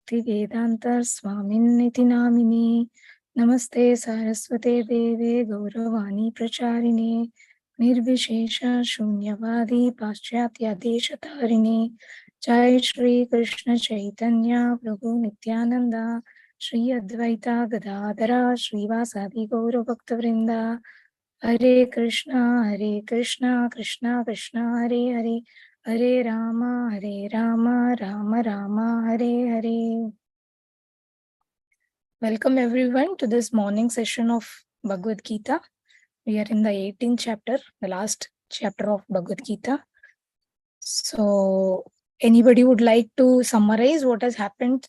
Bhaktivedanta Swaminiti Namine. Namaste Saraswate Deve Gauravani Pracharine. Nirvishesha Shunyavadi Paschatya Deshatarine. Jai Shri Krishna Chaitanya Prabhu Nityananda. Shri Advaita Gadadhara Srivasadi Gaura Bhaktavrinda. Hare Krishna, Krishna Krishna, Hare Hare, Hare Rama, Rama Rama, Hare Hare. Welcome everyone to this morning session of Bhagavad Gita. We are in the 18th chapter, the last chapter of Bhagavad Gita. So, anybody would like to summarize what has happened?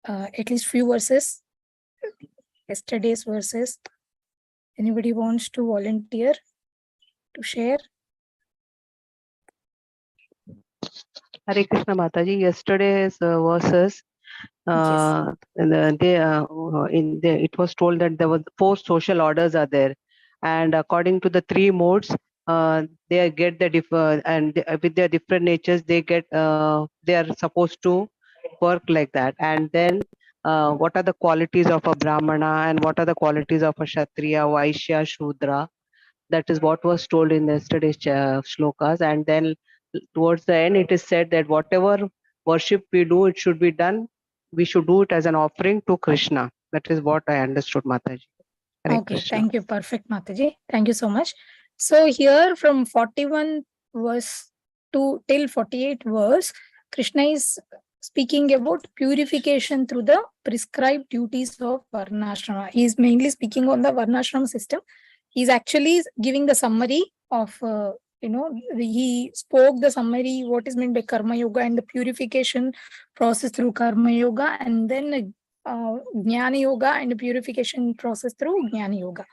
At least few verses, yesterday's verses. Anybody wants to volunteer to share? Hare Krishna Mataji, yesterday's verses, Yes. it was told that there were 4 social orders are there, and according to the 3 modes, they get the with their different natures, they are supposed to work like that. And then, what are the qualities of a Brahmana and what are the qualities of a Kshatriya, Vaishya, Shudra? That is what was told in yesterday's shlokas. And then towards the end, it is said that whatever worship we do, it should be done. We should do it as an offering to Krishna. That is what I understood, Mataji. Hare Okay, Krishna. thank you. Perfect, Mataji. Thank you so much. So here from 41 verse to till 48 verse, Krishna is speaking about purification through the prescribed duties of Varnashrama. He is mainly speaking on the Varnashrama system. He is actually giving the summary of, he spoke the summary, what is meant by Karma Yoga and the purification process through Karma Yoga, and then Jnana Yoga and purification process through Jnana Yoga.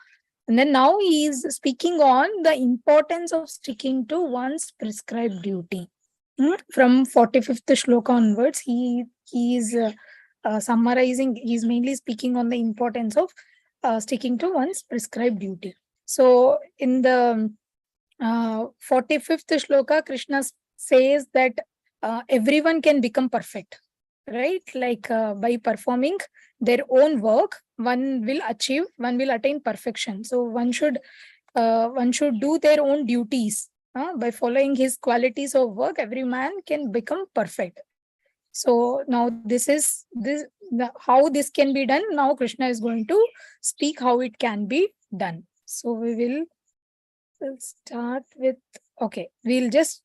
And then now he is speaking on the importance of sticking to one's prescribed duty. From 45th shloka onwards, he is summarizing, he is mainly speaking on the importance of sticking to one's prescribed duty. So in the 45th shloka, Krishna says that everyone can become perfect, right? Like by performing their own work, one will attain perfection. So one should do their own duties. By following his qualities of work, every man can become perfect. So now how this can be done. Now Krishna is going to speak how it can be done. So we'll start with, okay, we'll just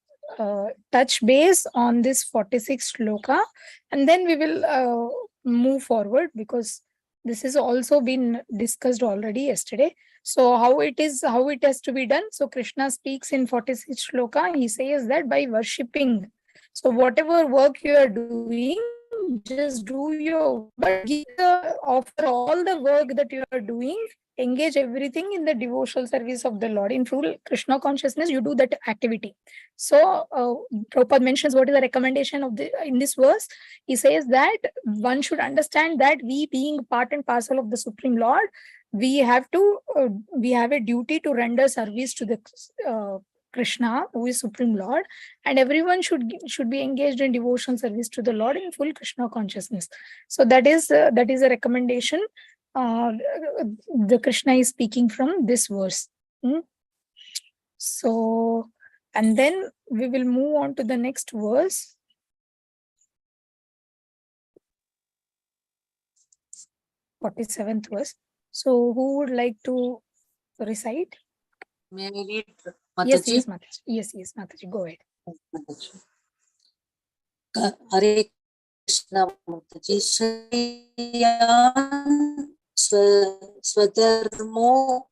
touch base on this 46 shloka, and then we will move forward, because this has also been discussed already yesterday. So how it has to be done. So Krishna speaks in 46 shloka. He says that by worshipping, so whatever work you are doing, just do your, but offer all the work that you are doing, engage everything in the devotional service of the Lord. In full Krishna consciousness, you do that activity. So Prabhupada mentions what is the recommendation of in this verse. He says that one should understand that we, being part and parcel of the Supreme Lord, we have a duty to render service to the Krishna, who is Supreme Lord, and everyone should be engaged in devotional service to the Lord in full Krishna consciousness. So that is a recommendation. The Krishna is speaking from this verse. So, and then we will move on to the next verse. 47th verse. So who would like to recite? May I read, Mataji? Mataji? Yes, Mataji, go ahead. Hare Krishna Mataji. Swadharmo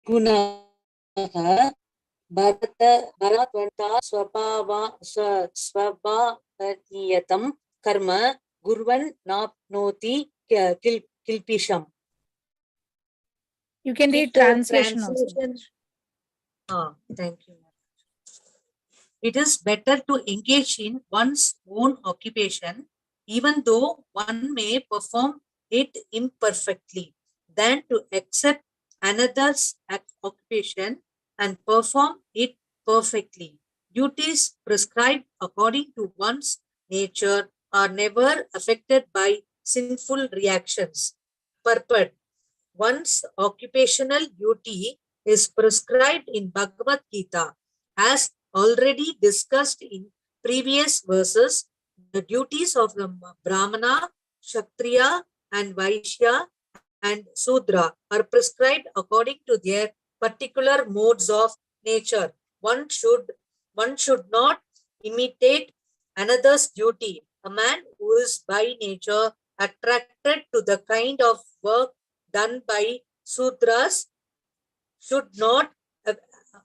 Vikunaha Bharatvanta Swabhavayatam Karma Gurvan Napnoti Kilpisham. You can read translation also. Thank you. It is better to engage in one's own occupation, even though one may perform it imperfectly, than to accept another's occupation and perform it perfectly. Duties prescribed according to one's nature are never affected by sinful reactions. Purport. One's occupational duty is prescribed in Bhagavad Gita. As already discussed in previous verses, the duties of the Brahmana, Kshatriya, and Vaishya and Sudra are prescribed according to their particular modes of nature. One should not imitate another's duty. A man who is by nature attracted to the kind of work done by Sudras should not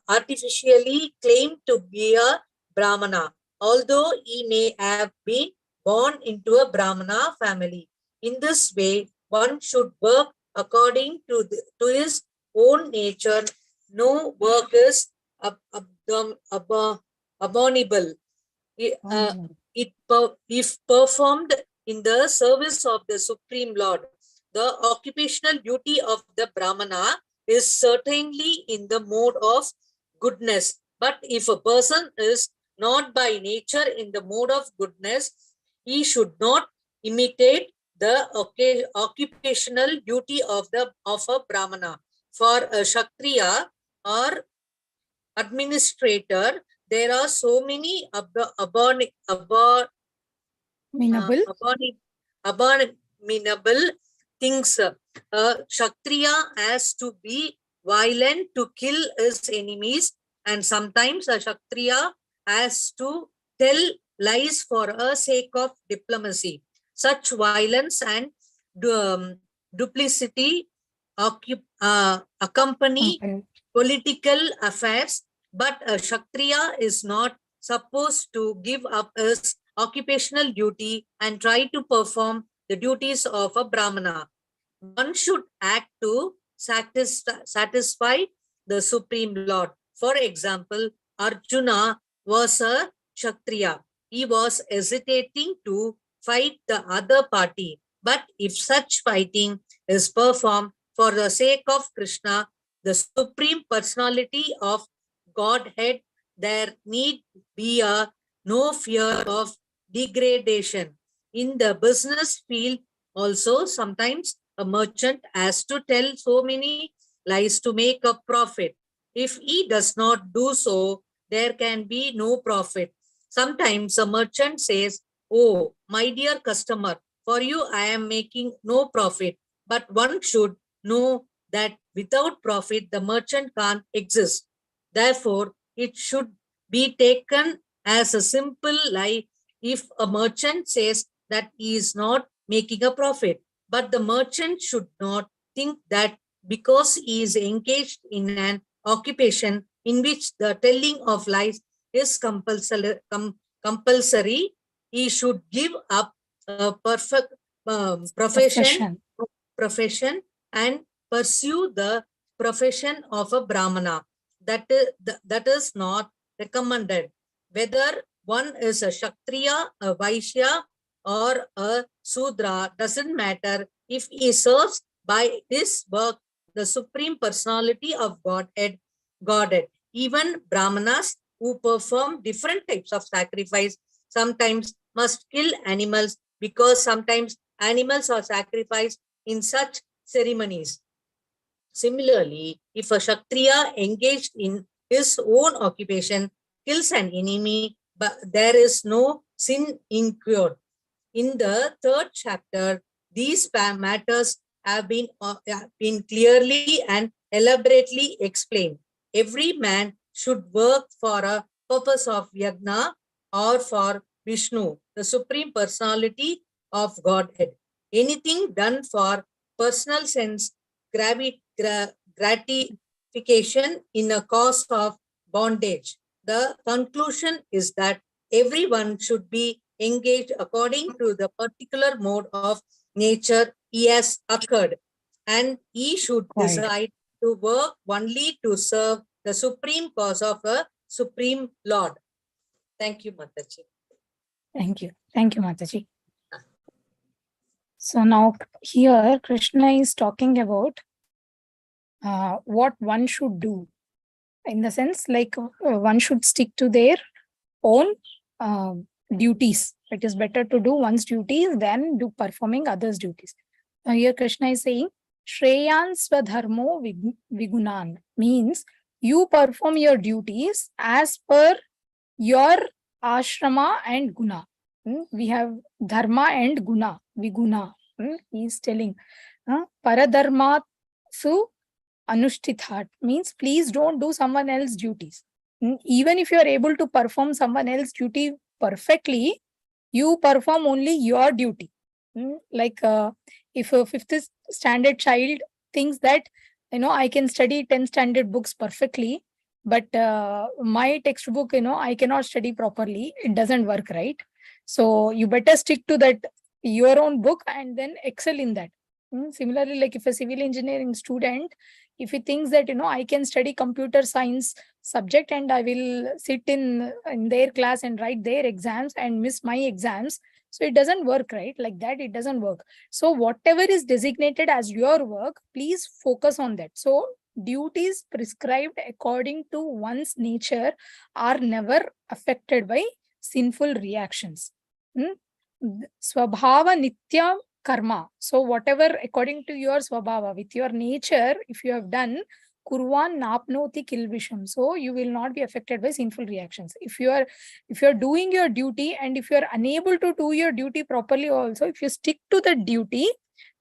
artificially claim to be a Brahmana, although he may have been born into a Brahmana family. In this way, one should work according to his own nature. No work is abominable. If performed in the service of the Supreme Lord. The occupational duty of the Brahmana is certainly in the mode of goodness. But if a person is not by nature in the mode of goodness, he should not imitate the occupational duty of a Brahmana. For a Kshatriya or administrator, there are so many abominable things. Kshatriya has to be violent to kill his enemies, and sometimes a Kshatriya has to tell lies for a sake of diplomacy. Such violence and duplicity accompany political affairs, but a Kshatriya is not supposed to give up his occupational duty and try to perform the duties of a Brahmana. One should act to satisfy the Supreme Lord. For example, Arjuna was a Kshatriya. He was hesitating to fight the other party. But if such fighting is performed for the sake of Krishna, the Supreme Personality of Godhead, there need be no fear of degradation. In the business field also, sometimes a merchant has to tell so many lies to make a profit. If he does not do so, there can be no profit. Sometimes a merchant says, "Oh, my dear customer, for you I am making no profit." But one should know that without profit, the merchant can't exist. Therefore, it should be taken as a simple lie if a merchant says that he is not making a profit. But the merchant should not think that because he is engaged in an occupation in which the telling of lies is compulsory, he should give up a perfect profession and pursue the profession of a Brahmana. That is not recommended. Whether one is a Kshatriya, a Vaishya, or a Sudra doesn't matter if he serves by his work the Supreme Personality of Godhead. Even Brahmanas who perform different types of sacrifice sometimes must kill animals because sometimes animals are sacrificed in such ceremonies. Similarly, if a Kshatriya engaged in his own occupation kills an enemy, but there is no sin incurred. In the third chapter, these matters have been clearly and elaborately explained. Every man should work for a purpose of yajna or for Vishnu, the Supreme Personality of Godhead. Anything done for personal sense gratification in a cause of bondage. The conclusion is that everyone should be engaged according to the particular mode of nature he has occurred, and he should decide to work only to serve the supreme cause of a Supreme Lord. Thank you, Mataji. Thank you. Thank you, Mataji. So now here Krishna is talking about what one should do. In the sense, like one should stick to their own duties. It is better to do one's duties than do performing others' duties. Now here Krishna is saying, Shreyan Swadharmo Vigunan, means you perform your duties as per your ashrama and guna. We have dharma and guna, viguna. He is telling, paradharma su anushthithat, means please don't do someone else's duties. Even if you are able to perform someone else's duty perfectly, you perform only your duty. Like if a fifth standard child thinks that, I can study 10 standard books perfectly, but my textbook, I cannot study properly, it doesn't work, right? So you better stick to that, your own book, and then excel in that. Similarly, like if a civil engineering student, if he thinks that, I can study computer science subject and I will sit in their class and write their exams and miss my exams, so it doesn't work, right? Like that, it doesn't work. So whatever is designated as your work, please focus on that. So duties prescribed according to one's nature are never affected by sinful reactions. Swabhava nitya karma. So whatever according to your swabhava, with your nature, if you have done, kurvan napnoti kilvisham, so you will not be affected by sinful reactions. If you are doing your duty, and if you are unable to do your duty properly also, if you stick to the duty,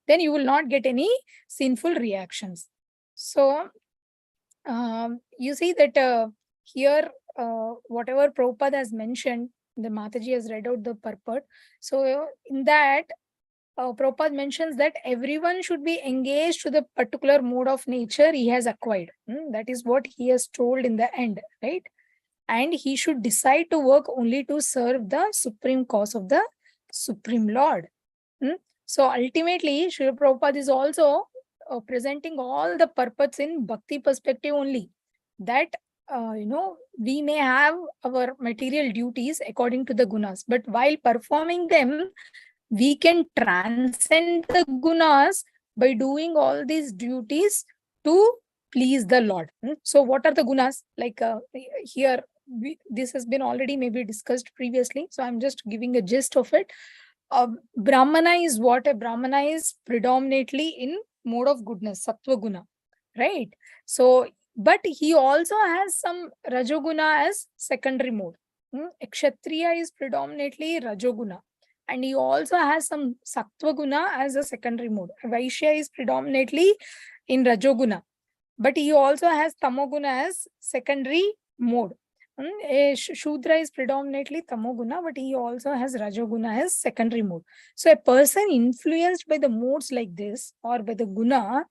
then you will not get any sinful reactions. So you see that here whatever Prabhupada has mentioned, the Mataji has read out the purport. So in that, Prabhupada mentions that everyone should be engaged to the particular mode of nature he has acquired. That is what he has told in the end, right? And he should decide to work only to serve the supreme cause of the Supreme Lord. So ultimately, Srila Prabhupada is also presenting all the purpose in bhakti perspective only. That, we may have our material duties according to the gunas, but while performing them, we can transcend the gunas by doing all these duties to please the Lord. So what are the gunas? Like here, this has been already maybe discussed previously, so I'm just giving a gist of it. Brahmana is what? A Brahmana is predominantly in mode of goodness, sattva guna, right? So, but he also has some rajoguna as secondary mode. A Kshatriya is predominantly rajoguna, and he also has some sattva guna as a secondary mode. A Vaishya is predominantly in rajoguna, but he also has tamoguna as secondary mode. A Shudra is predominantly tamoguna, but he also has rajoguna as secondary mode. So a person influenced by the modes like this, or by the guna,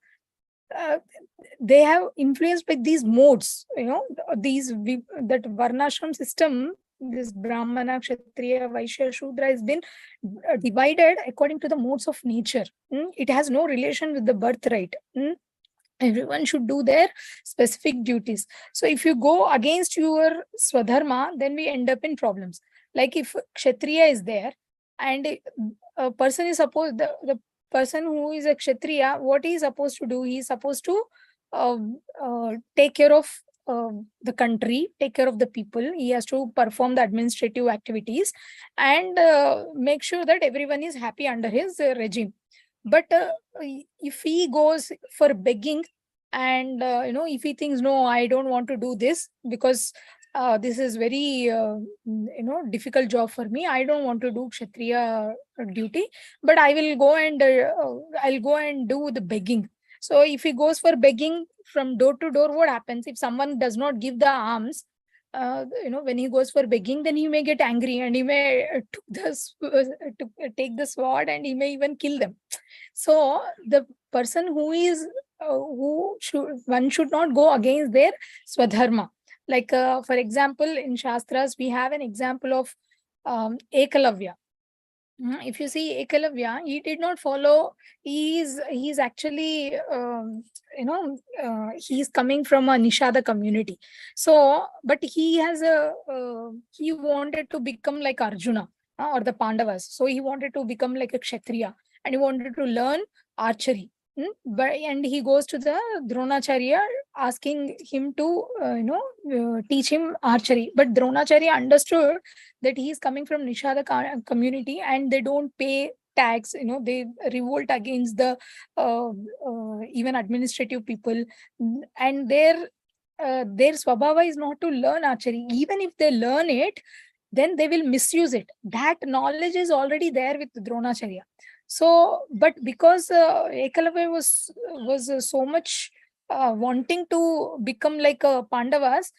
they have influenced by these modes, that varnashram system, this Brahmana, Kshatriya, Vaishya, Shudra has been divided according to the modes of nature. It has no relation with the birthright. Everyone should do their specific duties. So if you go against your swadharma, then we end up in problems. Like if Kshatriya is there, and a person is supposed, the person who is a Kshatriya, what he is supposed to do? He is supposed to take care of the country, take care of the people. He has to perform the administrative activities and make sure that everyone is happy under his regime. But if he goes for begging, and if he thinks, no, I don't want to do this because this is very difficult job for me, I don't want to do Kshatriya duty, but I will go and I'll go and do the begging. So if he goes for begging from door to door, what happens? If someone does not give the alms, when he goes for begging, then he may get angry, and he may take the sword, and he may even kill them. So the person who is one should not go against their swadharma. Like for example, in Shastras we have an example of Ekalavya. If you see Ekalavya, he did not follow. He's actually he's coming from a Nishada community. So, but he has he wanted to become like Arjuna or the Pandavas. So he wanted to become like a Kshatriya, and he wanted to learn archery. And he goes to the Dronacharya asking him to teach him archery. But Dronacharya understood that he is coming from Nishada community and they don't pay tax. They revolt against the even administrative people, and their swabhava is not to learn archery. Even if they learn it, then they will misuse it. That knowledge is already there with Dronacharya. So, but because Ekalavya was so much wanting to become like Pandavas,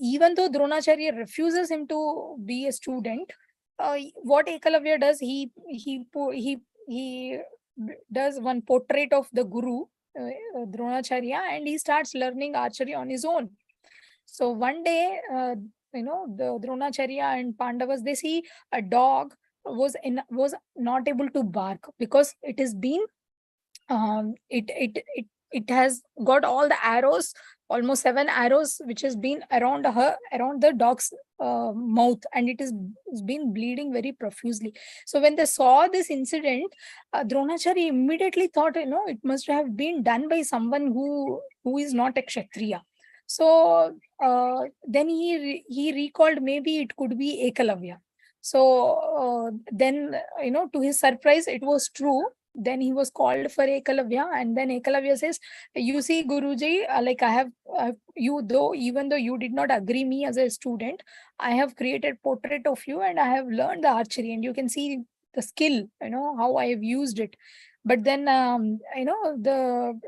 even though Dronacharya refuses him to be a student, what Ekalavya does, he does one portrait of the Guru, Dronacharya, and he starts learning archery on his own. So one day, the Dronacharya and Pandavas, they see a dog was not able to bark because it has been it has got all the arrows, almost 7 arrows, which has been around the dog's mouth, and it's been bleeding very profusely. So when they saw this incident, Dronacharya immediately thought, it must have been done by someone who is not a Kshatriya. So then he recalled maybe it could be Ekalavya. So then, to his surprise, it was true. Then he was called for Ekalavya, and then Ekalavya says, "You see, Guruji, like I have even though you did not agree me as a student, I have created portrait of you, and I have learned the archery, and you can see the skill, how I have used it." But then, the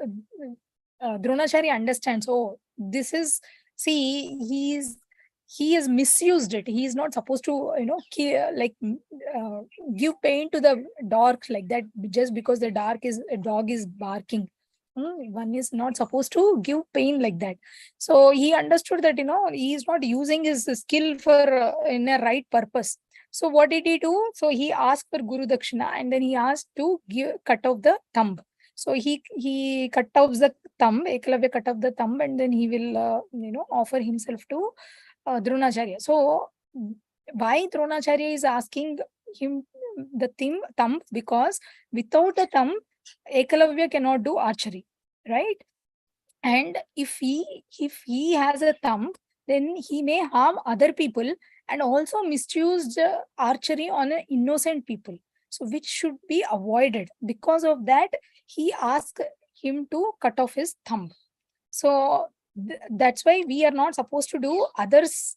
Dronacharya understands. Oh, this is he has misused it. He is not supposed to, give pain to the dog like that just because the dog is barking. One is not supposed to give pain like that. So he understood that, he is not using his skill for in a right purpose. So what did he do? So he asked for Guru Dakshina, and then he asked to cut off the thumb. So he cut off the thumb. Ekalavya cut off the thumb, and then he will offer himself to Dronacharya. So why Dronacharya is asking him the thumb? Because without a thumb, Ekalavya cannot do archery, right? And if he has a thumb, then he may harm other people and also misuse archery on innocent people. So which should be avoided. Because of that, he asked him to cut off his thumb. So that's why we are not supposed to do others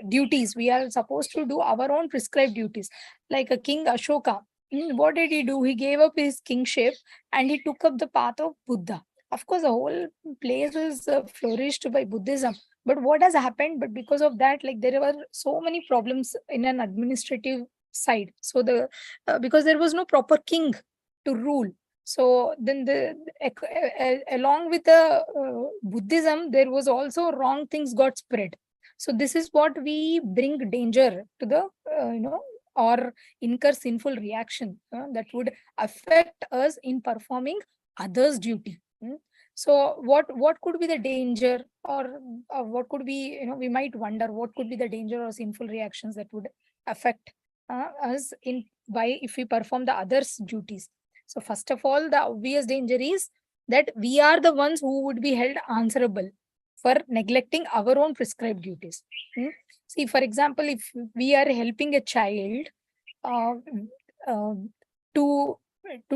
duties. We are supposed to do our own prescribed duties. Like a King Ashoka, what did he do? He gave up his kingship and he took up the path of Buddha. Of course, the whole place was flourished by Buddhism. But what has happened? But because of that, like there were so many problems in an administrative side. So because there was no proper king to rule. So then along with the Buddhism, there was also wrong things got spread. So this is what we bring danger to the, or incur sinful reaction that would affect us in performing others' duty. So what could be the danger, or what could be, we might wonder what could be the danger or sinful reactions that would affect us if we perform the others' duties. So first of all, the obvious danger is that we are the ones who would be held answerable for neglecting our own prescribed duties. See, for example, if we are helping a child to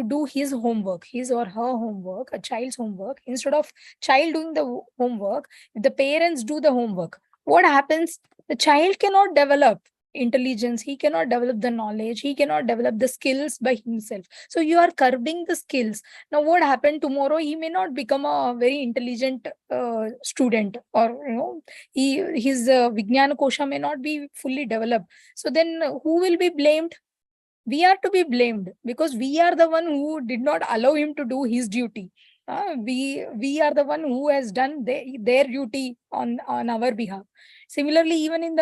do his homework, his or her homework, a child's homework, instead of child doing the homework, if the parents do the homework, what happens? The child cannot develop intelligence, he cannot develop the knowledge, he cannot develop the skills by himself. So you are curbing the skills. Now what happened? Tomorrow he may not become a very intelligent student, or his Vijnana Kosha may not be fully developed. So then who will be blamed? We are to be blamed, because we are the one who did not allow him to do his duty. We are the one who has done their duty on our behalf. Similarly, even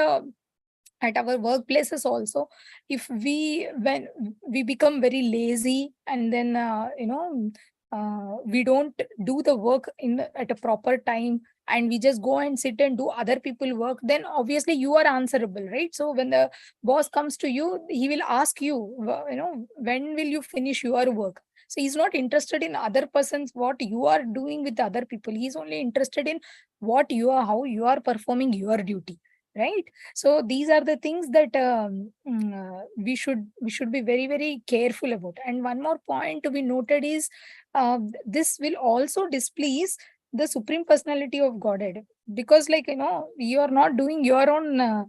at our workplaces also, if when we become very lazy, and then we don't do the work at a proper time, and we just go and sit and do other people work, then obviously you are answerable, right? So when the boss comes to you, he will ask you, when will you finish your work? So he's not interested in other persons, what you are doing with other people. He's only interested in what you are, how you are performing your duty, right? So these are the things that we should be very, very careful about. And one more point to be noted is this will also displease the Supreme Personality of Godhead, because, like, you are not doing your own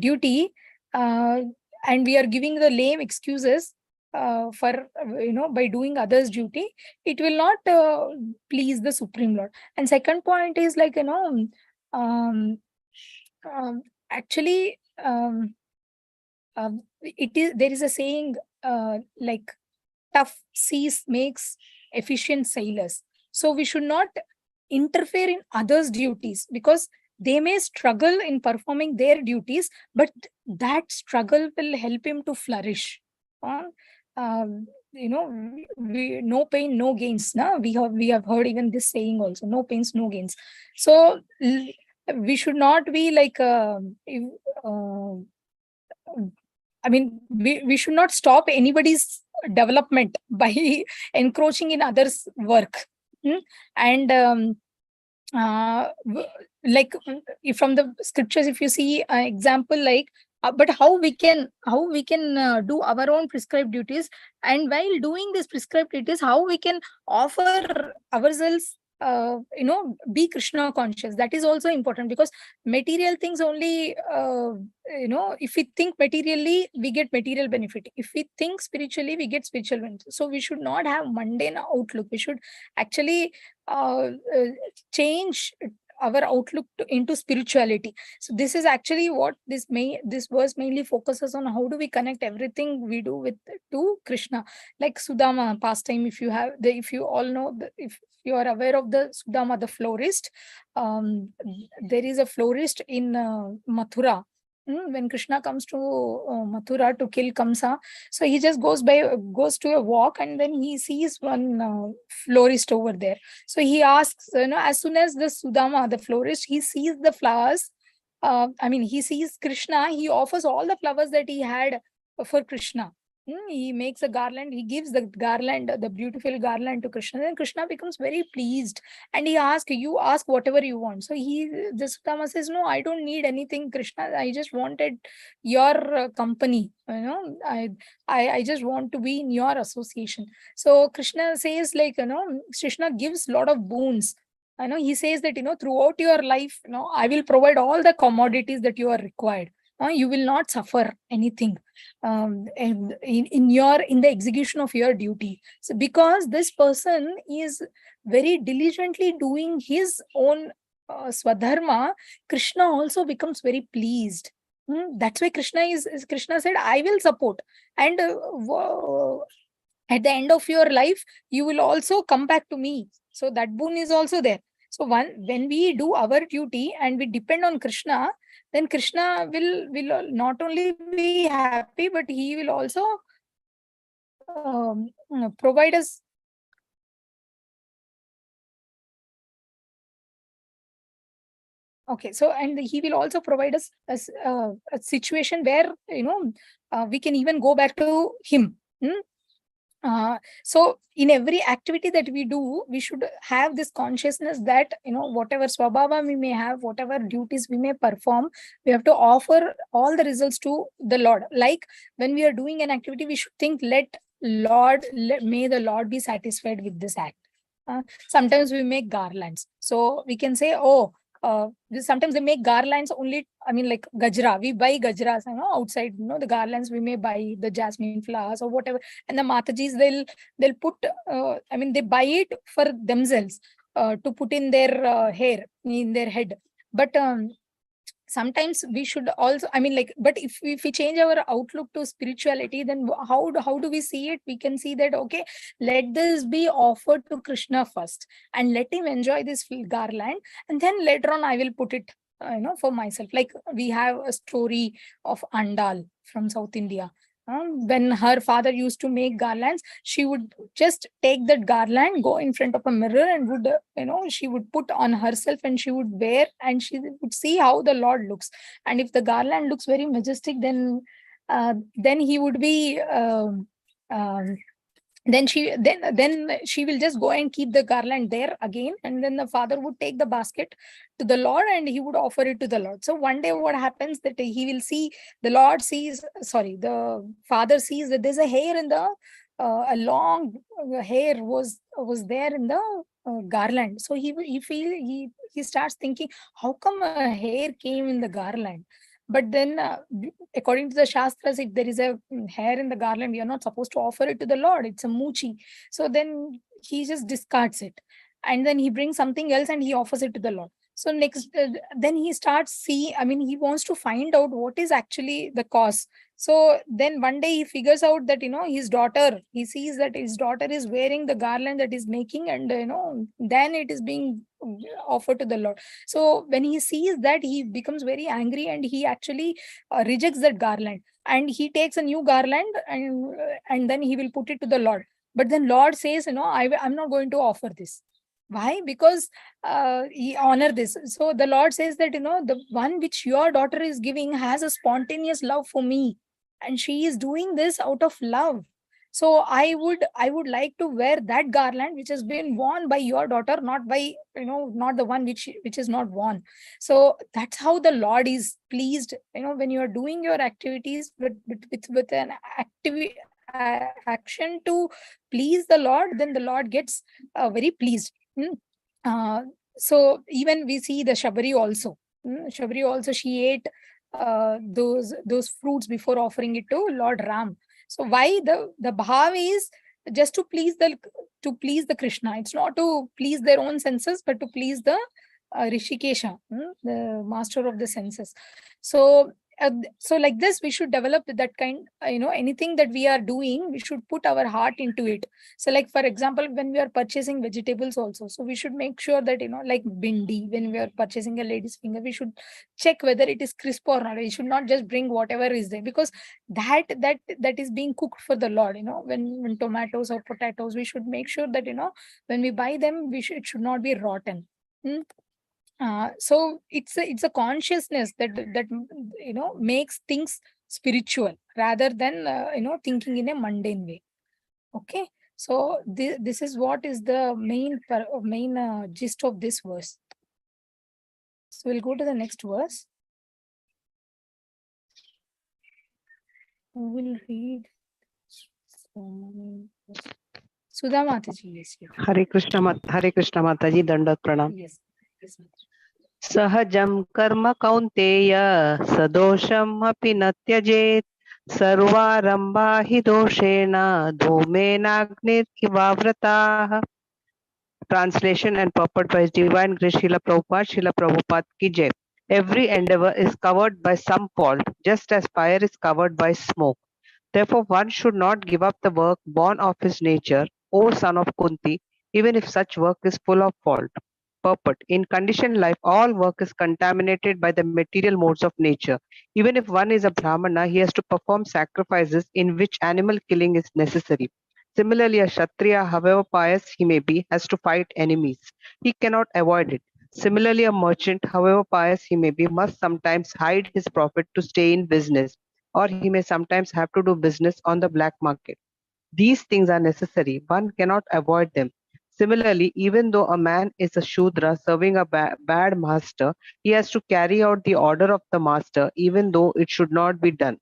duty, and we are giving the lame excuses for by doing others duty. It will not please the Supreme Lord. And second point is, like, um, actually, there is a saying, like, tough seas makes efficient sailors. So we should not interfere in others' duties, because they may struggle in performing their duties, but that struggle will help him to flourish. Uh, no pain, no gains. We have heard even this saying also: no pains, no gains. So we should not be like, I mean, we should not stop anybody's development by encroaching in others' work. And like, from the scriptures, if you see an example, like, but how we can do our own prescribed duties, and while doing these prescribed duties, how we can offer ourselves, be Krishna conscious. That is also important, because material things only, if we think materially, we get material benefit. If we think spiritually, we get spiritual benefit. So we should not have mundane outlook. We should actually change our outlook into spirituality. So this is actually what this verse mainly focuses on: how do we connect everything we do with to Krishna. Like Sudama pastime, if you all know, if you are aware of the Sudama, the florist, there is a florist in Mathura. When Krishna comes to Mathura to kill Kamsa, so he just goes to a walk, and then he sees one florist over there. So he asks, as soon as the Sudama, the florist, he sees the flowers, he sees Krishna, he offers all the flowers that he had for Krishna. He makes a garland, he gives the garland, the beautiful garland, to Krishna. Then Krishna becomes very pleased, and he asks, you ask whatever you want. So the Sudama says, no, I don't need anything, Krishna. I just wanted your company. I just want to be in your association. So Krishna says, like, Krishna gives a lot of boons. He says that, throughout your life, I will provide all the commodities that you are required. You will not suffer anything and in the execution of your duty. So because this person is very diligently doing his own swadharma, Krishna also becomes very pleased. That's why Krishna said, I will support. And at the end of your life, you will also come back to me. So that boon is also there. So when we do our duty and we depend on Krishna, then Krishna will not only be happy, but he will also provide us. Okay, so and he will also provide us a situation where we can even go back to him. So in every activity that we do, we should have this consciousness that whatever swabhava we may have, whatever duties we may perform, we have to offer all the results to the Lord. Like when we are doing an activity, we should think, may the Lord be satisfied with this act. Sometimes we make garlands, so we can say, sometimes they make garlands only, like gajra. We buy gajras, outside, the garlands we may buy, the jasmine flowers or whatever. And the Matajis, they'll put, they buy it for themselves to put in their hair, in their head. But sometimes we should also, but if we change our outlook to spirituality, then how do we see it? We can see that, okay, let this be offered to Krishna first, and let him enjoy this garland, and then later on I will put it for myself. Like we have a story of Andal from South India. When her father used to make garlands, she would just take that garland, go in front of a mirror, and would she would put on herself, and she would wear, and she would see how the Lord looks. And if the garland looks very majestic, then he would be then she will just go and keep the garland there again, and then the father would take the basket to the Lord and he would offer it to the Lord. So one day what happens that he will see, the father sees that there's a hair in the a long hair was there in the garland. So he starts thinking, how come a hair came in the garland? But then, according to the Shastras, if there is a hair in the garland, we are not supposed to offer it to the Lord. It's a muchi. So then he just discards it. And then he brings something else and he offers it to the Lord. So next, then he starts he wants to find out what is actually the cause. So then one day he figures out that, he sees that his daughter is wearing the garland that is making, and, then it is being offered to the Lord. So when he sees that, he becomes very angry and he actually rejects that garland, and he takes a new garland, and then he will put it to the Lord. But then Lord says, I'm not going to offer this. Why? Because he honor this. So the Lord says that, the one which your daughter is giving has a spontaneous love for me, and she is doing this out of love. So I would like to wear that garland which has been worn by your daughter, not by, not the one which is not worn. So that's how the Lord is pleased, when you are doing your activities with an action to please the Lord, then the Lord gets very pleased. Uh, so even we see the Shabari also. Shabari also, she ate those fruits before offering it to Lord Ram. So why the bhav is just to please the Krishna. It's not to please their own senses, but to please the Rishikesha, the master of the senses. So like this, we should develop that kind, anything that we are doing, we should put our heart into it. So like, for example, when we are purchasing vegetables also, so we should make sure that, like bindi, when we are purchasing a lady's finger, we should check whether it is crisp or not. We should not just bring whatever is there, because that is being cooked for the Lord. When tomatoes or potatoes, we should make sure that, when we buy them, it should not be rotten. So it's a consciousness that makes things spiritual rather than thinking in a mundane way. Okay, so this is what is the main gist of this verse. So we'll go to the next verse. We will read Sudha Mataji. Yes, Hare Krishna Mataji, Dandat Pranam. yes. सहजं कर्म कौन्तेय सदोषम् अपि न त्यजेत् सर्वारम्भा हि दोषेण धूमेनाग्निर्वावृताः. Translation and purport by His Divine Grace Srila Prabhupada, Srila Prabhupada ki jai. Every endeavor is covered by some fault, just as fire is covered by smoke. Therefore, one should not give up the work born of his nature, O son of Kunti, even if such work is full of fault. Purport. In conditioned life, all work is contaminated by the material modes of nature. Even if one is a Brahmana, he has to perform sacrifices in which animal killing is necessary. Similarly, a Kshatriya, however pious he may be, has to fight enemies. He cannot avoid it. Similarly, a merchant, however pious he may be, must sometimes hide his profit to stay in business, or he may sometimes have to do business on the black market. These things are necessary. One cannot avoid them. Similarly, even though a man is a Shudra serving a bad master, he has to carry out the order of the master, even though it should not be done.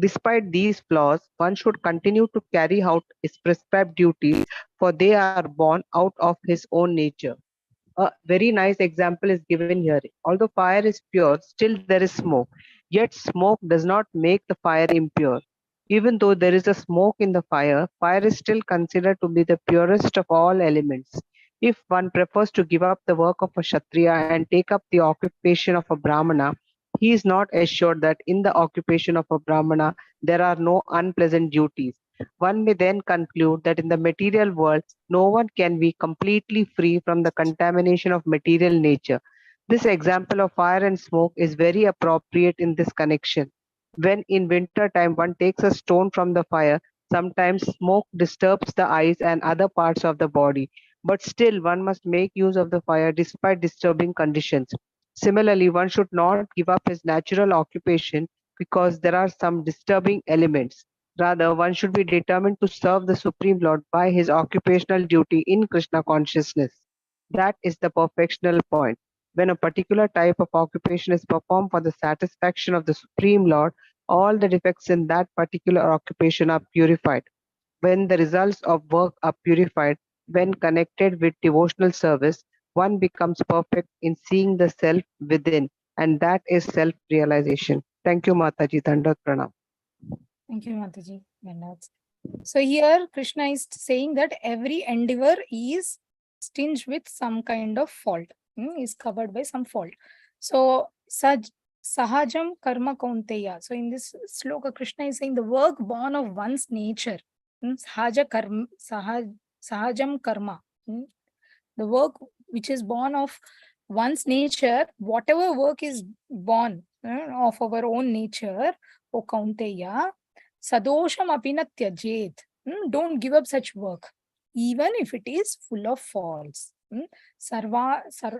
Despite these flaws, one should continue to carry out his prescribed duties, for they are born out of his own nature. A very nice example is given here. Although fire is pure, still there is smoke. Yet smoke does not make the fire impure. Even though there is a smoke in the fire, fire is still considered to be the purest of all elements. If one prefers to give up the work of a Kshatriya and take up the occupation of a Brahmana, he is not assured that in the occupation of a Brahmana there are no unpleasant duties. One may then conclude that in the material world, no one can be completely free from the contamination of material nature. This example of fire and smoke is very appropriate in this connection. When in winter time one takes a stone from the fire, sometimes smoke disturbs the eyes and other parts of the body, but still one must make use of the fire despite disturbing conditions. Similarly, one should not give up his natural occupation because there are some disturbing elements. Rather, one should be determined to serve the Supreme Lord by his occupational duty in Krishna consciousness. That is the perfectional point. When a particular type of occupation is performed for the satisfaction of the Supreme Lord, all the defects in that particular occupation are purified. When the results of work are purified, when connected with devotional service, one becomes perfect in seeing the self within, and that is self-realization. Thank you, Mataji. Dandavat Pranam. Thank you, Mataji. Dandavats. So here Krishna is saying that every endeavor is tinged with some kind of fault, is covered by some fault. So sahajam karma kaunteya. So in this sloka, Krishna is saying the work born of one's nature, sahajam karma, the work which is born of one's nature, whatever work is born of our own nature, O kaunteya, sadosham apina tyajet. Don't give up such work, even if it is full of faults. Sarvarambha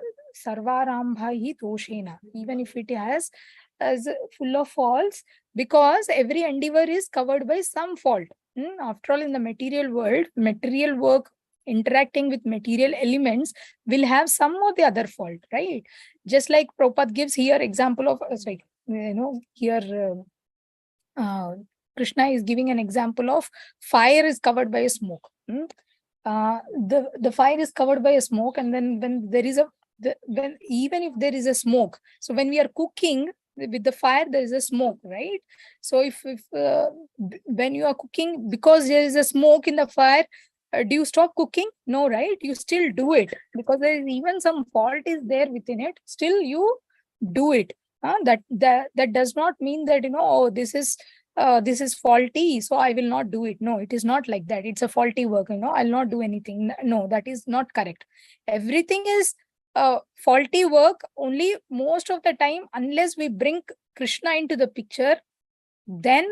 hi doshena, even if it has as full of faults, because every endeavor is covered by some fault. After all, in the material world, material work interacting with material elements will have some or the other fault, right? Just like Prabhupada gives here example of, here Krishna is giving an example of fire is covered by a smoke. The fire is covered by a smoke, and then when there is when even if there is a smoke, so when we are cooking with the fire, there is a smoke, right? So if when you are cooking, because there is a smoke in the fire, do you stop cooking? No, right? You still do it because there is even some fault is there within it. Still you do it. That does not mean that oh, this is faulty, so I will not do it. No, it is not like that. It's a faulty work, I'll not do anything. No, that is not correct. Everything is faulty work only most of the time, unless we bring Krishna into the picture, then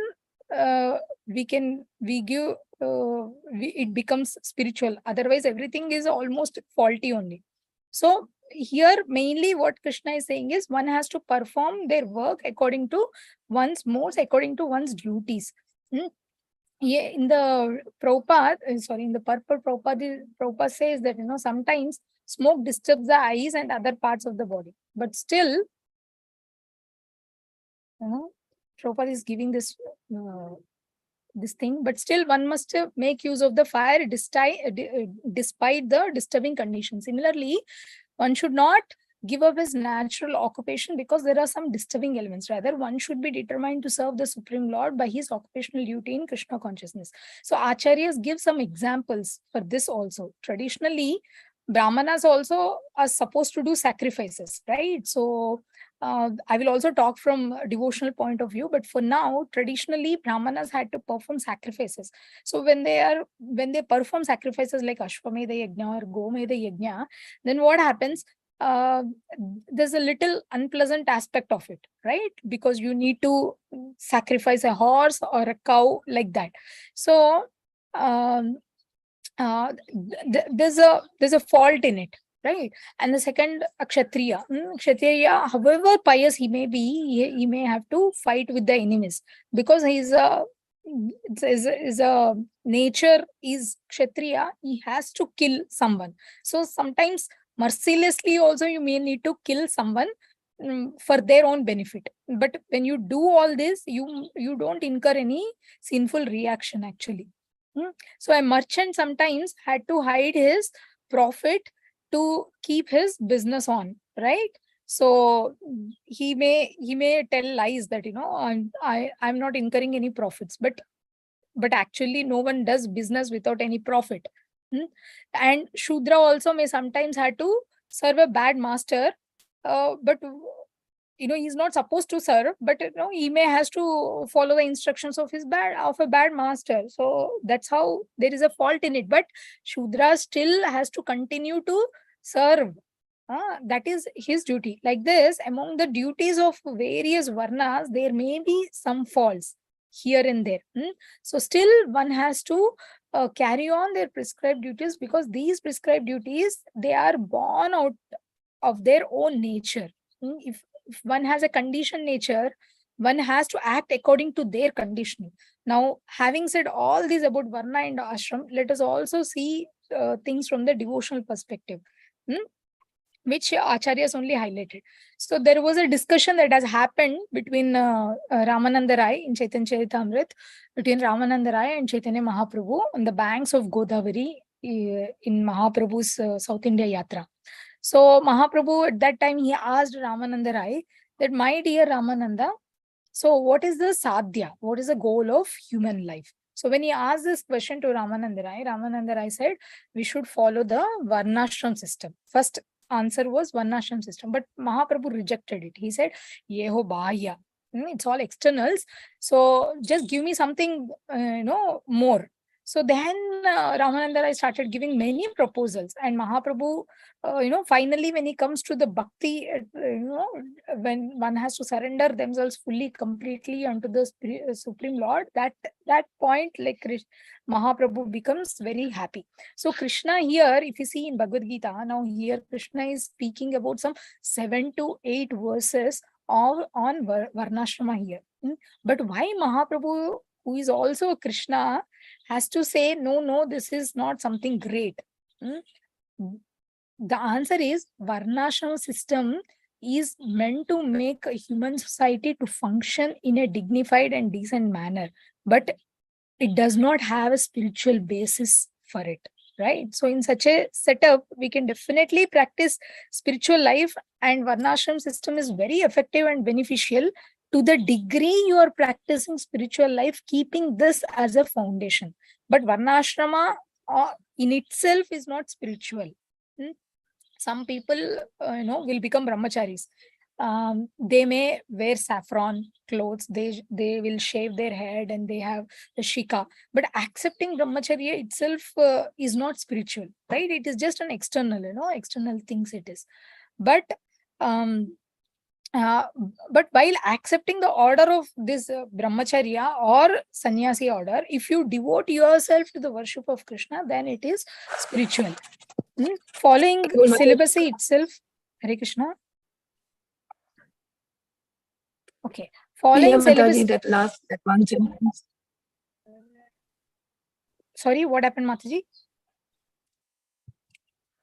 it becomes spiritual. Otherwise everything is almost faulty only. So here mainly what Krishna is saying is one has to perform their work according to one's modes, according to one's duties. Yeah, in the Prabhupada, in the purport, Prabhupada says that sometimes smoke disturbs the eyes and other parts of the body, but still Prabhupada is giving this thing, but still one must make use of the fire despite the disturbing condition. Similarly, one should not give up his natural occupation because there are some disturbing elements. Rather, one should be determined to serve the Supreme Lord by his occupational duty in Krishna consciousness. So Acharyas give some examples for this also. Traditionally, Brahmanas also are supposed to do sacrifices, right? So I will also talk from a devotional point of view, but for now, traditionally, Brahmanas had to perform sacrifices. So when they perform sacrifices like Ashwamedha Yajna or Gomedha Yajna, then what happens? There's a little unpleasant aspect of it, right? Because you need to sacrifice a horse or a cow like that. So there's a fault in it, right? And the second, a kshatriya. Kshatriya, however pious he may be, he may have to fight with the enemies because his nature is kshatriya. He has to kill someone. So sometimes mercilessly also you may need to kill someone for their own benefit. But when you do all this, you don't incur any sinful reaction actually. So a merchant sometimes had to hide his profit to keep his business on, right? So he may tell lies that I'm not incurring any profits, but actually no one does business without any profit. And Shudra also may sometimes have to serve a bad master, but he's not supposed to serve, but he may has to follow the instructions of a bad master. So that's how there is a fault in it, but Shudra still has to continue to serve. That is his duty. Like this, among the duties of various varnas, there may be some faults here and there. So still one has to carry on their prescribed duties, because these prescribed duties, they are born out of their own nature. If one has a conditioned nature, one has to act according to their conditioning. Now, having said all this about Varna and Ashram, let us also see things from the devotional perspective, which Acharyas only highlighted. So there was a discussion that has happened between Ramananda Rai in Chaitanya Charitamrita, between Ramananda Rai and Chaitanya Mahaprabhu on the banks of Godavari in Mahaprabhu's South India Yatra. So Mahaprabhu at that time, he asked Ramananda Rai that, my dear Ramananda, so what is the sadhya? What is the goal of human life? So when he asked this question to Ramananda Rai said, we should follow the Varnashram system. First answer was Varnashram system, but Mahaprabhu rejected it. He said, Yeho Bahya. It's all externals. So just give me something, more. So then Ramananda Rai started giving many proposals, and Mahaprabhu, finally, when he comes to the bhakti, when one has to surrender themselves fully, completely unto the Supreme Lord, that point, like Mahaprabhu becomes very happy. So Krishna here, if you see in Bhagavad Gita, now here Krishna is speaking about some 7 to 8 verses on Varnashrama here. But why Mahaprabhu, who is also Krishna, has to say, no, this is not something great? The answer is Varnashram system is meant to make a human society to function in a dignified and decent manner, but it does not have a spiritual basis for it, right? So in such a setup, we can definitely practice spiritual life, and Varnashram system is very effective and beneficial to the degree you are practicing spiritual life, keeping this as a foundation. But Varnashrama in itself is not spiritual. Some people, will become brahmacharis. They may wear saffron clothes, they will shave their head, and they have the shika. But accepting brahmacharya itself is not spiritual, right? It is just an external, external things it is. But while accepting the order of this brahmacharya or sannyasi order, if you devote yourself to the worship of Krishna, then it is spiritual. Following celibacy itself, Hare Krishna. Okay. Following celibacy. That one sentence. Sorry, what happened, Mataji?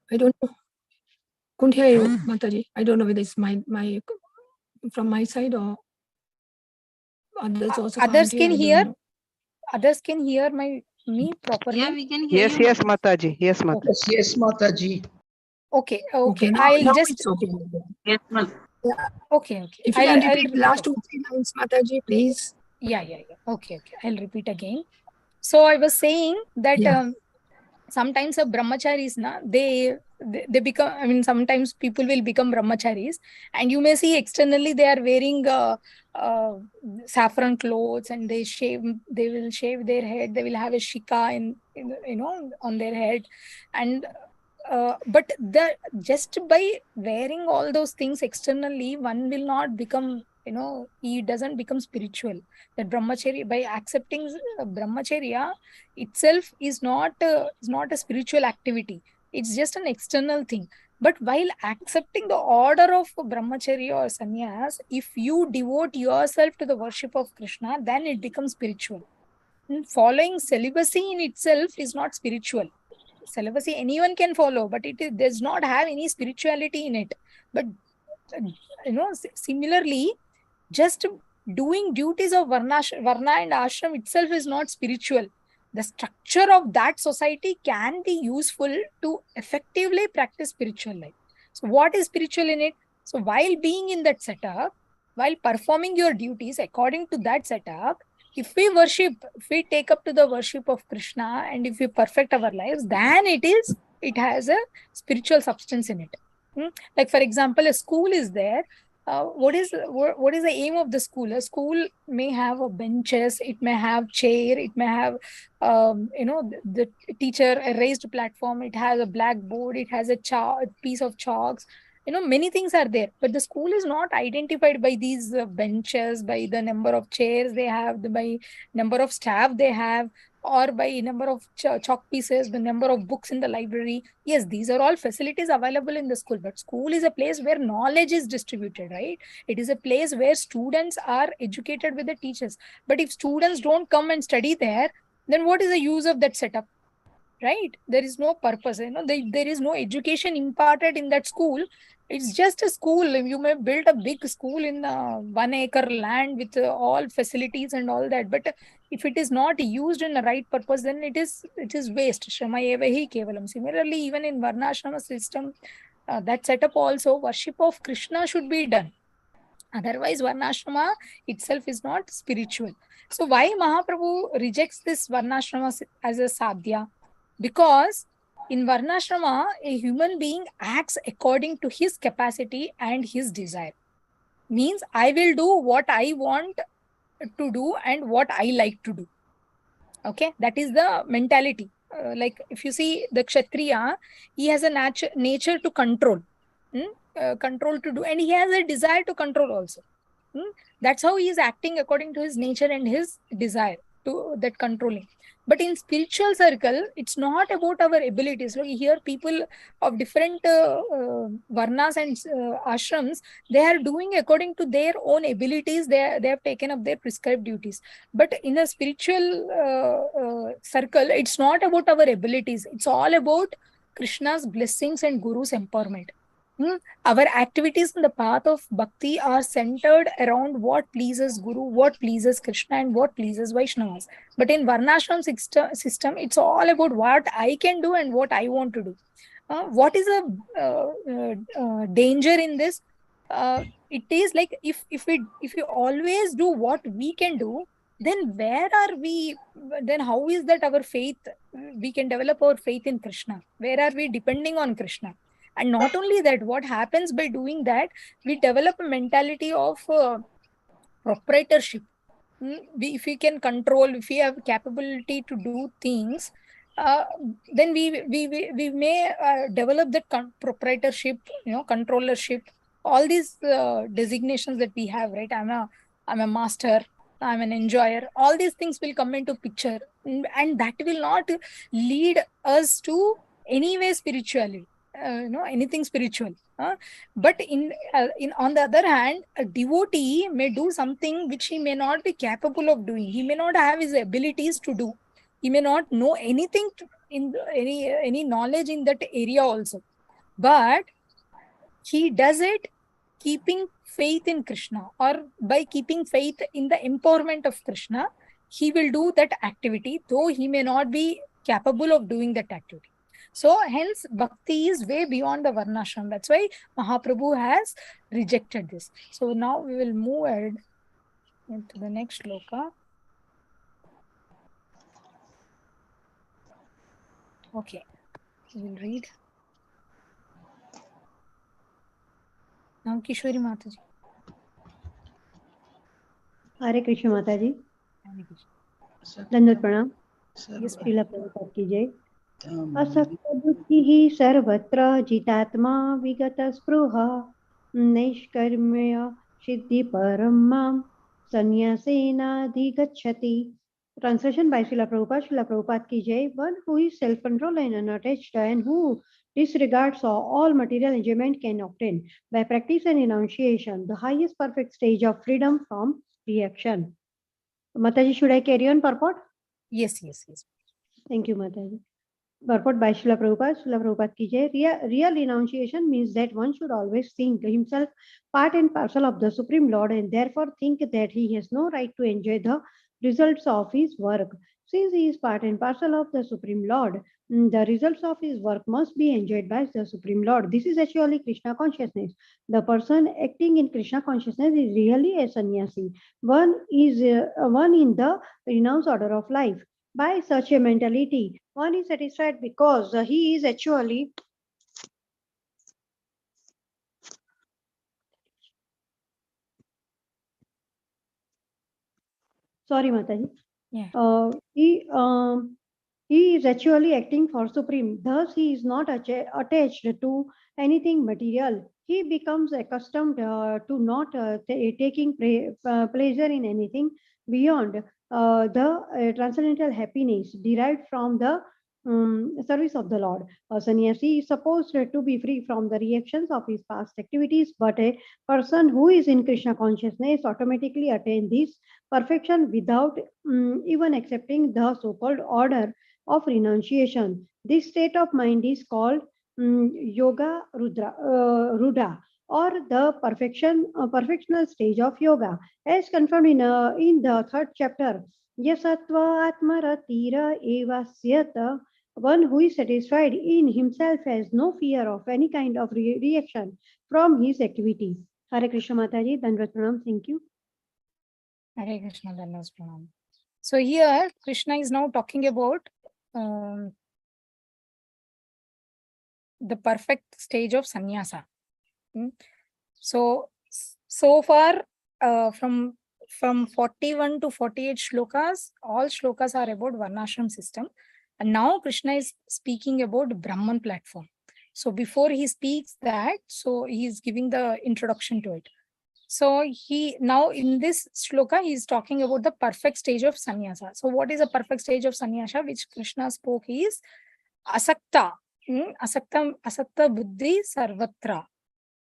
I don't know. Couldn't hear you, Mataji. I don't know whether it's my from my side or others also. Others can hear. Others can hear me properly. Yeah, we can hear Yes, you. yes, Mataji. Yes, Mataji. Yes, Mataji. Okay. Now I'll just. it's okay. Yes, ma'am. Yeah. Okay. If you can repeat the last 2-3 lines, Mataji, please. Yeah. Okay. I'll repeat again. So I was saying that sometimes a brahmacharis, they become, sometimes people will become brahmacharis, and you may see externally they are wearing saffron clothes, and they will shave their head, they will have a shika in on their head, and but just by wearing all those things externally, one will not become, he doesn't become spiritual. That brahmacharya, by accepting brahmacharya itself, is not a spiritual activity. It's just an external thing. But while accepting the order of brahmacharya or sannyas, if you devote yourself to the worship of Krishna, then it becomes spiritual. Following celibacy in itself is not spiritual. Celibacy anyone can follow, but it does not have any spirituality in it. But similarly, just doing duties of Varna and ashram itself is not spiritual. The structure of that society can be useful to effectively practice spiritual life. So what is spiritual in it? So while being in that setup, while performing your duties according to that setup, if we take up to the worship of Krishna, and if we perfect our lives, then it has a spiritual substance in it. Like, for example, a school is there. What is the aim of the school? A school may have benches, it may have chair, it may have the teacher, a raised platform, it has a blackboard, it has a piece of chalks. Many things are there, but the school is not identified by these benches, by the number of chairs they have, by number of staff they have. or by number of chalk pieces, the number of books in the library. Yes, these are all facilities available in the school, but school is a place where knowledge is distributed, right? It is a place where students are educated with the teachers. But if students don't come and study there, then what is the use of that setup? Right? There is no purpose. There is no education imparted in that school. It's just a school. You may build a big school in 1 acre land with all facilities and all that, but if it is not used in the right purpose, then it is waste. Shrama eva hi kevalam. Similarly, even in varnashrama system, that setup also, worship of Krishna should be done. Otherwise, varnashrama itself is not spiritual. So why Mahaprabhu rejects this varnashrama as a sadhya? Because in varnashrama, a human being acts according to his capacity and his desire. Means I will do what I want to do and what I like to do. Okay, that is the mentality. Like if you see the Kshatriya, he has a nature to control. Control to do, and he has a desire to control also. That's how he is acting according to his nature and his desire to that controlling. But in spiritual circle, it's not about our abilities. Look, here people of different varnas and ashrams, they are doing according to their own abilities. They have taken up their prescribed duties. But in a spiritual circle, it's not about our abilities. It's all about Krishna's blessings and Guru's empowerment. Our activities in the path of bhakti are centered around what pleases Guru, what pleases Krishna, and what pleases Vaishnavas. But in Varnashram system, it's all about what I can do and what I want to do. What is a danger in this? It is like if we always do what we can do, then where are we? Then how is that our faith? We can develop our faith in Krishna. Where are we depending on Krishna? And not only that, what happens by doing that, we develop a mentality of proprietorship. If we can control, if we have capability to do things, then we may develop that proprietorship, controllership, all these designations that we have, right? I'm a master, I'm an enjoyer. All these things will come into picture, and that will not lead us to anyway spirituality. Anything spiritual. But in on the other hand, a devotee may do something which he may not be capable of doing. He may not have his abilities to do. He may not know anything in any knowledge in that area also. But he does it keeping faith in Krishna, or by keeping faith in the empowerment of Krishna, he will do that activity, though he may not be capable of doing that activity. So hence bhakti is way beyond the varnashram. That's why Mahaprabhu has rejected this. So now we will move ahead into the next shloka. Okay, we will read. Now Kishori Mataji. हरे कृष्ण माता जी, Hare Krishna. दंडवत प्रणाम। Yes, ma'am. Srila Prabhupada की जय। असक्त बुद्धि सर्वत्र जितात्मा विगत स्पृह नैष्कर्म्य सिद्धि परम माम संन्यासेनाधिगच्छति। Translation by Srila Prabhupada. Srila Prabhupada ki jai. One who is self-controlled and unattached and who disregards all material enjoyment can obtain by practice and renunciation the highest perfect stage of freedom from reaction. Mataji, should I carry on purport? Yes. Thank you, Mataji. Purport by Srila Prabhupada. Srila Prabhupada ki jai. Real renunciation means that one should always think himself part and parcel of the Supreme Lord and therefore think that he has no right to enjoy the results of his work. Since he is part and parcel of the Supreme Lord, the results of his work must be enjoyed by the Supreme Lord. This is actually Krishna consciousness. The person acting in Krishna consciousness is really a sannyasi. One is one in the renounced order of life. By such a mentality, one is satisfied because he is actually sorry, Mataji. Yeah. He is actually acting for Supreme. Thus, he is not attached to anything material. He becomes accustomed to not taking pleasure in anything beyond. the transcendental happiness derived from the service of the Lord. A sannyasi is supposed to be free from the reactions of his past activities, but a person who is in Krishna consciousness automatically attains this perfection without even accepting the so-called order of renunciation. This state of mind is called yoga rudra, or the perfectional stage of yoga, as confirmed in the third chapter. Yasatva atmaratira evasyata. One who is satisfied in himself has no fear of any kind of reaction from his activities. Hare Krishna Mataji, Dandavat Pranam. Thank you. Hare Krishna, Dandavat Pranam. So here Krishna is now talking about the perfect stage of sannyasa. So far from 41 to 48 shlokas, all shlokas are about Varnashram system. And now Krishna is speaking about Brahman platform. So before he speaks that, so he is giving the introduction to it. So he now in this shloka, he is talking about the perfect stage of sannyasa. So what is a perfect stage of sannyasa, which Krishna spoke is asakta. Asakta buddhi sarvatra.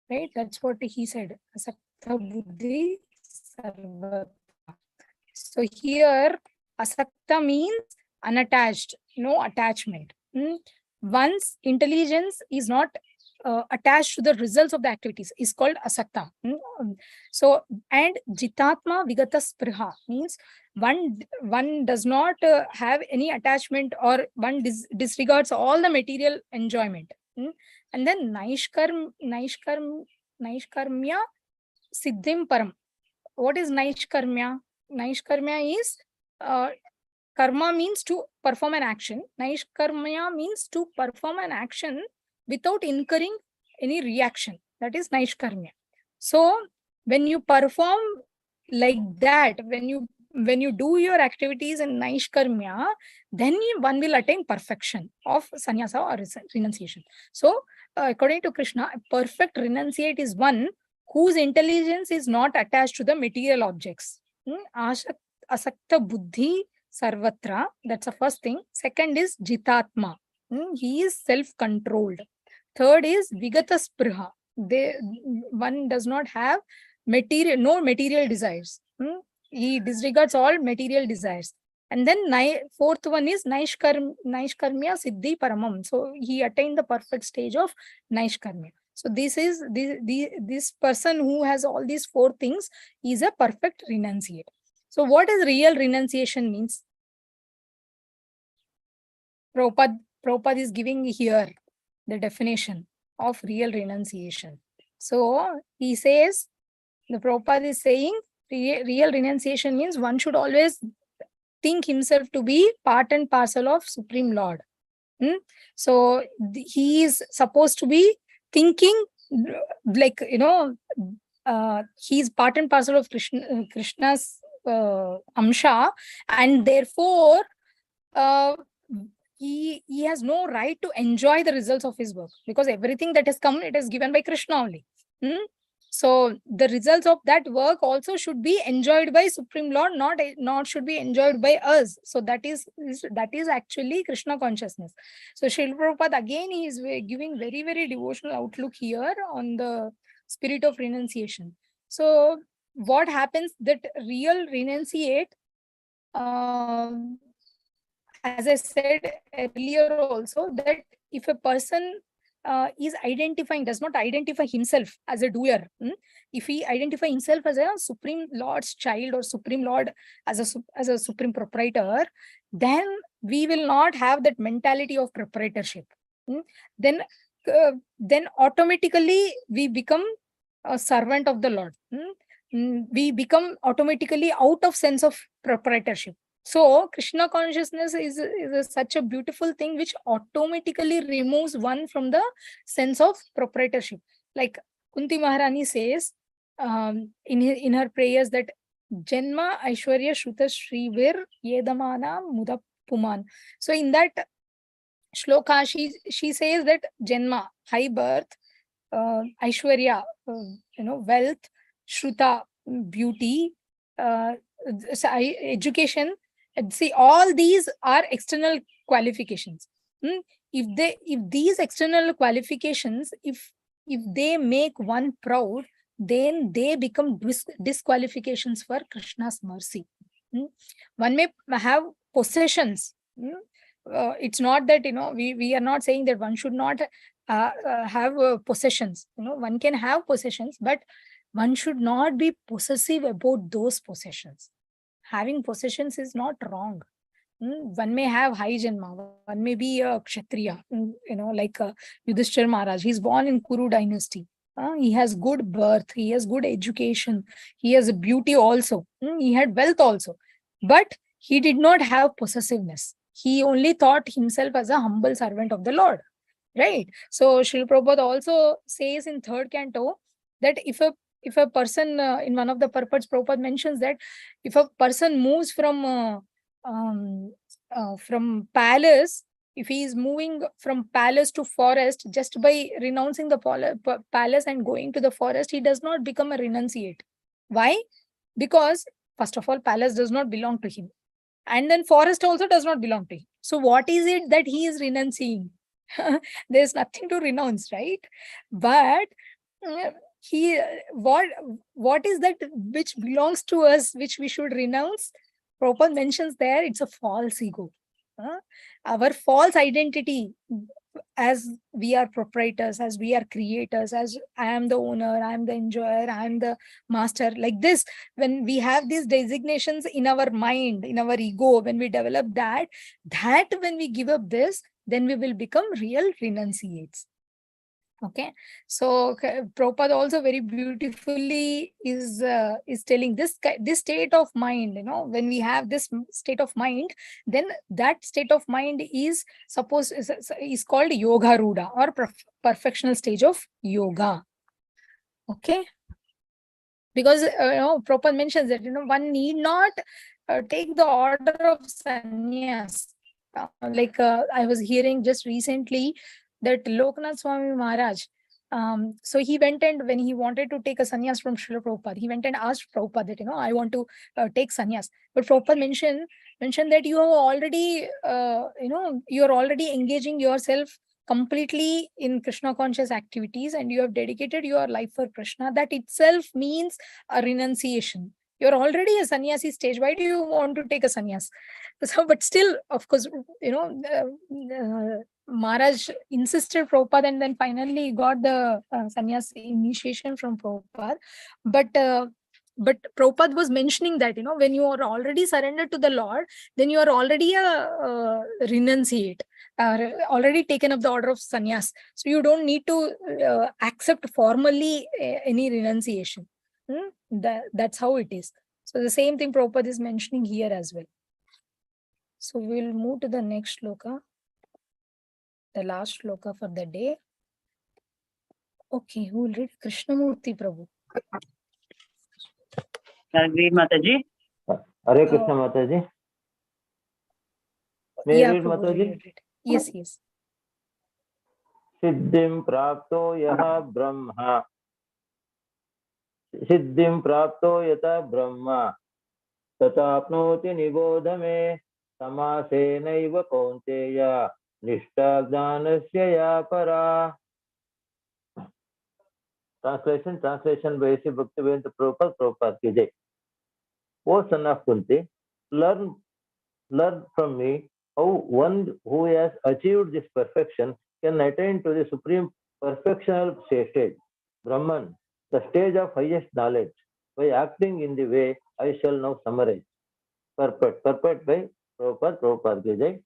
Right? That's what he said. Asakta buddhi sarvatra. So here, asakta means unattached, no attachment. One's intelligence is not attached to the results of the activities is called asakta. So, and jitatma vigata spriha means one does not have any attachment, or one disregards all the material enjoyment. And then naishkarmya siddhim param. What is naishkarmya? Naishkarmya is karma means to perform an action. Naishkarmya means to perform an action without incurring any reaction. That is naishkarmya. So when you perform like that, when you do your activities in naishkarmya, then one will attain perfection of sannyasa or renunciation. So according to Krishna, a perfect renunciate is one whose intelligence is not attached to the material objects. Asakta buddhi sarvatra, that's the first thing. Second is jitatma. He is self-controlled. Third is vigata spriha. One does not have no material desires. He disregards all material desires. And then fourth one is naishkarmya siddhi paramam. So he attained the perfect stage of naishkarmya. So this person who has all these four things is a perfect renunciate. So what is real renunciation means? Prabhupada is giving here the definition of real renunciation. So he says, the Prabhupada is saying real renunciation means one should always think himself to be part and parcel of Supreme Lord. So he is supposed to be thinking like, he is part and parcel of Krishna's amsha, and therefore he has no right to enjoy the results of his work, because everything that has come, it is given by Krishna only. So the results of that work also should be enjoyed by Supreme Lord, not should be enjoyed by us. So that is actually Krishna consciousness. So Srila Prabhupada again, he is giving very, very devotional outlook here on the spirit of renunciation. So what happens that real renunciate, as I said earlier also, that if a person does not identify himself as a doer, if he identify himself as a Supreme Lord's child or Supreme Lord as a Supreme Proprietor, then we will not have that mentality of proprietorship. Then automatically we become a servant of the Lord. We become automatically out of sense of proprietorship. So Krishna consciousness is such a beautiful thing which automatically removes one from the sense of proprietorship. Like Kunti Maharani says in her prayers that Janma Aishwarya Shruta Shrivir Yedamana Mudapuman. So in that shloka, she says that Janma, high birth, Aishwarya, wealth, Shruta, beauty, education. See, all these are external qualifications. If these external qualifications, if they make one proud, then they become disqualifications for Krishna's mercy. One may have possessions. It's not that, we are not saying that one should not have possessions. One can have possessions, but one should not be possessive about those possessions. Having possessions is not wrong. One may have high janma, one may be a kshatriya, like Yudhishthir Maharaj. He's born in Kuru dynasty. He has good birth, he has good education, he has beauty also, he had wealth also. But he did not have possessiveness. He only thought himself as a humble servant of the Lord. Right? So Srila Prabhupada also says in third canto that if a person, in one of the purports, Prabhupada mentions that if a person moves from palace, if he is moving from palace to forest, just by renouncing the palace and going to the forest, he does not become a renunciate. Why? Because first of all, palace does not belong to him, and then forest also does not belong to him. So what is it that he is renouncing? There's nothing to renounce, right? But he what is that which belongs to us, which we should renounce? Prabhupada mentions there, it's a false ego. Our false identity, as we are proprietors, as we are creators, as I am the owner, I am the enjoyer, I am the master, like this. When we have these designations in our mind, in our ego, when we develop that when we give up this, then we will become real renunciates. Okay, so Prabhupada also very beautifully is telling this state of mind. When we have this state of mind, then that state of mind is called yoga ruda, or perfectional stage of yoga. Okay, because Prabhupada mentions that one need not take the order of sannyas. Like I was hearing just recently that Loknath Swami Maharaj, so he went, and when he wanted to take a sannyas from Srila Prabhupada, he went and asked Prabhupada that, I want to take sannyas. But Prabhupada mentioned that you have already, you are already engaging yourself completely in Krishna conscious activities, and you have dedicated your life for Krishna. That itself means a renunciation. You're already a sannyasi stage. Why do you want to take a sannyas? So, but still, of course, Maharaj insisted Prabhupada, and then finally got the sannyas initiation from Prabhupada. But Prabhupada was mentioning that, when you are already surrendered to the Lord, then you are already a renunciate, already taken up the order of sannyas. So you don't need to accept formally any renunciation. That's how it is. So the same thing Prabhupada is mentioning here as well. So we'll move to the next shloka, the last shloka for the day. Okay, who will read? Krishnamurti Prabhu. Can I read, Mataji? Hare Krishna, Mataji. May I read, Prabhu, Mataji? Yes. Siddhim prapto yaha brahma. Siddhim prapto yata brahma. Tatapnoti nibodhame. Samasenaiva kaunteya. Nishta jnanasya ya para. Translation by Sri Bhaktivedanta Prabhupada ki jai. O son of Kunti, learn from me how one who has achieved this perfection can attain to the supreme perfectional stage, Brahman, the stage of highest knowledge, by acting in the way I shall now summarize. Purport by Prabhupada ki jai.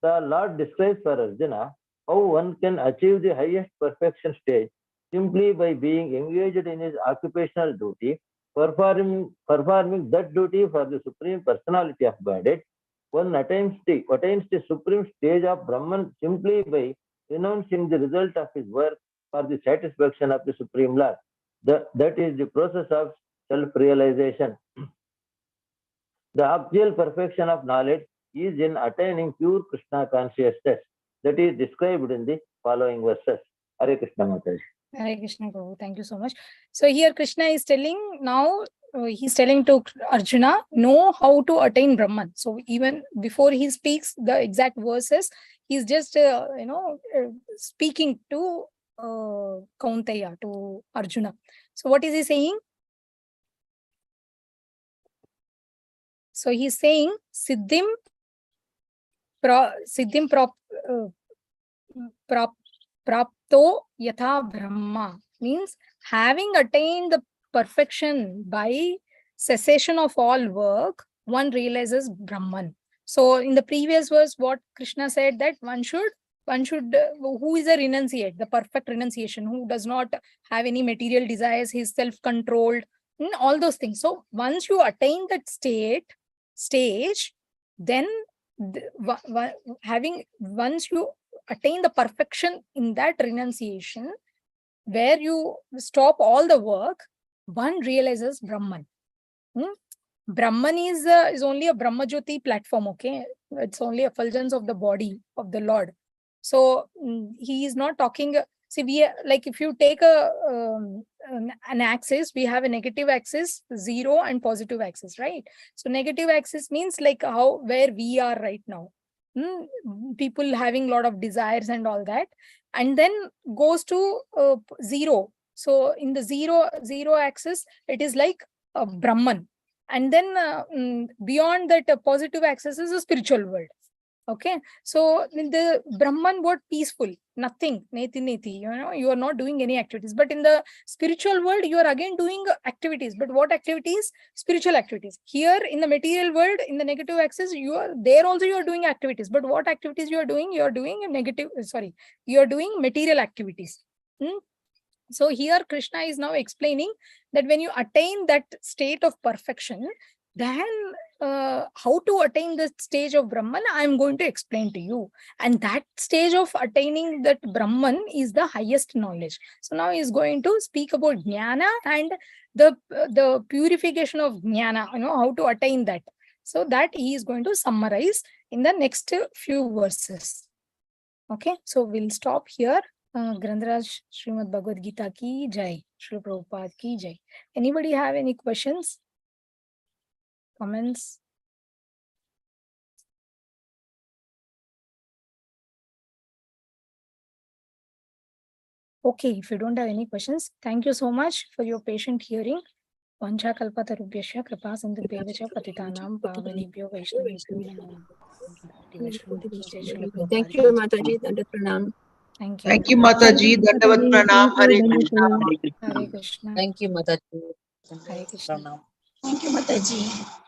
The Lord describes for Arjuna how one can achieve the highest perfection stage simply by being engaged in his occupational duty, performing that duty for the Supreme Personality of Godhead. One attains the supreme stage of Brahman simply by renouncing the result of his work for the satisfaction of the Supreme Lord. That is the process of self-realization. The actual perfection of knowledge is in attaining pure Krishna consciousness. That is described in the following verses. Hare Krishna Mataji. Hare Krishna, Prabhu. Thank you so much. So here Krishna is telling now, he's telling to Arjuna, know how to attain Brahman. So even before he speaks the exact verses, he's just, speaking to Kaunteya, to Arjuna. So what is he saying? So he's saying, Siddhim prapto yatha Brahma, means having attained the perfection by cessation of all work, one realizes Brahman. So in the previous verse, what Krishna said, that one should who is a renunciate, the perfect renunciation, who does not have any material desires, he's self-controlled, all those things. So once you attain that stage, then once you attain the perfection in that renunciation, where you stop all the work, one realizes Brahman. Brahman is only a Brahmajyoti platform, okay? It's only effulgence of the body of the Lord. So he is not talking. See, like if you take an axis, we have a negative axis, 0, and positive axis, right? So negative axis means like where we are right now. People having a lot of desires and all that, and then goes to 0. So in the zero axis, it is like Brahman. And then beyond that, positive axis is a spiritual world. Okay, so in the Brahman, what peaceful, nothing, neti, you are not doing any activities. But in the spiritual world, you are again doing activities. But what activities? Spiritual activities. Here in the material world, in the negative axis, you are there also, you are doing activities. But what activities you are doing? You are doing you are doing material activities. So here Krishna is now explaining that when you attain that state of perfection, then how to attain the stage of Brahman, I am going to explain to you. And that stage of attaining that Brahman is the highest knowledge. So now he is going to speak about Jnana and the purification of Jnana, how to attain that. So that he is going to summarize in the next few verses. Okay, so we'll stop here. Grandaraj Srimad Bhagavad Gita ki jai, Srila Prabhupada ki jai. Anybody have any questions? Comments? Okay, if you don't have any questions, thank you so much for your patient hearing. Vancha kalpatarubhyasya kripa sindhubhyevacha patitanam pavanebhyo vaishnavebhyo namo. Thank you, Mataji. Dandavat pranam. Thank you. Thank you, Mataji. Dandavat pranam. Hare Krishna. Hare Krishna. Thank you, Mataji. Hare Krishna. Pranam. Thank you, Mataji.